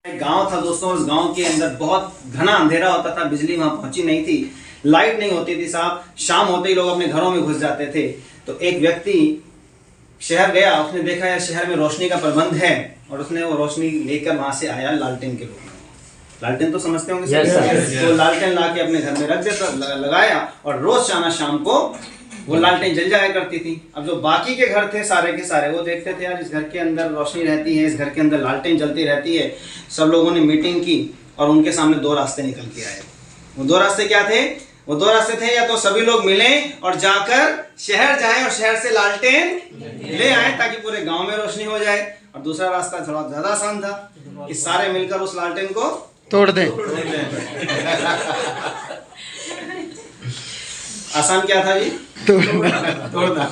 एक गांव था दोस्तों, उस गांव के अंदर बहुत घना अंधेरा होता था, बिजली वहां पहुंची नहीं थी, लाइट नहीं होती थी साहब। शाम होते ही लोग अपने घरों में घुस जाते थे। तो एक व्यक्ति शहर गया, उसने देखा यार शहर में रोशनी का प्रबंध है, और उसने वो रोशनी लेकर वहां से आया लालटेन के रूप में। लालटेन तो समझते होंगे तो लालटेन ला के अपने घर में रख देता, लगाया, और रोज शाम को वो लालटेन जल जाया करती थी। अब जो बाकी के घर थे सारे के सारे, वो देखते थे यार इस घर के अंदर रोशनी रहती है, इस घर के अंदर लालटेन जलती रहती है। सब लोगों ने मीटिंग की और उनके सामने दो रास्ते निकल के आए। वो दो रास्ते क्या थे? वो दो रास्ते थे, या तो सभी लोग मिलें और जाकर शहर जाएं और शहर से लालटेन ले आए ताकि पूरे गांव में रोशनी हो जाए, और दूसरा रास्ता थोड़ा ज्यादा आसान था कि सारे मिलकर उस लालटेन को तोड़ दें। आसान क्या था जी? तोड़ना।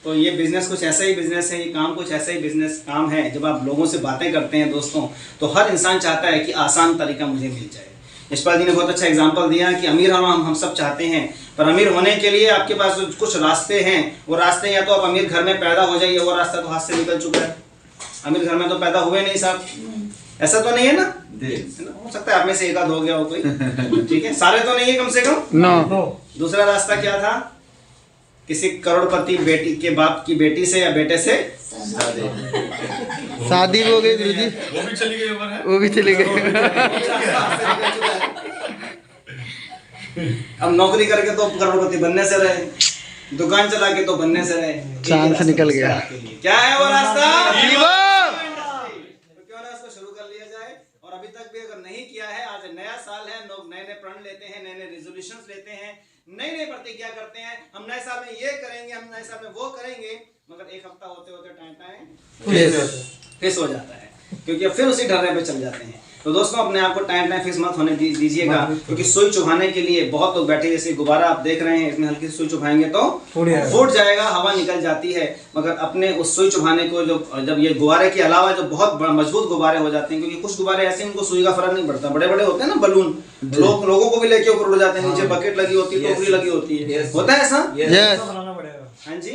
तो ये बिजनेस कुछ ऐसा ही बिजनेस है, ये काम कुछ ऐसा ही बिजनेस काम है। जब आप लोगों से बातें करते हैं दोस्तों, तो हर इंसान चाहता है कि आसान तरीका मुझे मिल जाए। यशपाल जी ने बहुत अच्छा एग्जांपल दिया कि अमीर हम सब चाहते हैं, पर अमीर होने के लिए आपके पास कुछ रास्ते हैं। वो रास्ते या तो आप अमीर घर में पैदा हो जाइए, वो रास्ता तो हाथ से निकल चुका है। अमीर घर में तो पैदा हुए नहीं साहब, ऐसा तो नहीं है ना? हो सकता है आप में से एक आध हो गया हो कोई, ठीक है, सारे तो नहीं है कम से कम। नो। दूसरा रास्ता क्या था? किसी करोड़पति बेटी के बाप की बेटी से या बेटे से शादी हो गई गुरुजी, वो भी चली गई उम्र है, वो भी चले गए। अब नौकरी करके तो करोड़पति बनने से रहे, दुकान चला के तो बनने से रहे, चांद से निकल गया। क्या है वो रास्ता? तो क्यों ना इसको शुरू कर लिया जाए। और अभी तक भी अगर नहीं किया है, आज नया साल है, लोग नए नए प्रण लेते हैं, नए नए रेजोल्यूशंस लेते हैं, नई नई प्रतिज्ञा करते हैं, हम नए साल में ये करेंगे, हम नए साल में वो करेंगे, मगर एक हफ्ता होते होते टाइम फिस हो जाता है, क्योंकि अब फिर उसी ढर्रे पे चल जाते हैं। तो दोस्तों अपने आप को टाइम फिस मत होने दीजिएगा, क्योंकि सुई चुभाने के लिए बहुत लोग बैठे, जैसे गुब्बारा आप देख रहे हैं, इसमें हल्की सुई चुभाएंगे तो फूट जाएगा, हवा निकल जाती है। मगर अपने उस सुई चुभाने को जब ये गुब्बारे के अलावा जो बहुत मजबूत गुब्बारे हो जाते हैं, क्योंकि कुछ गुब्बारे ऐसे उनको सुई का फर्क नहीं पड़ता, बड़े बड़े होते हैं ना बलून, लोगों को भी लेके ऊपर उड़ जाते हैं, नीचे बकेट लगी होती है, टोकरी लगी होती है, होता है ऐसा? यस। हाँ जी।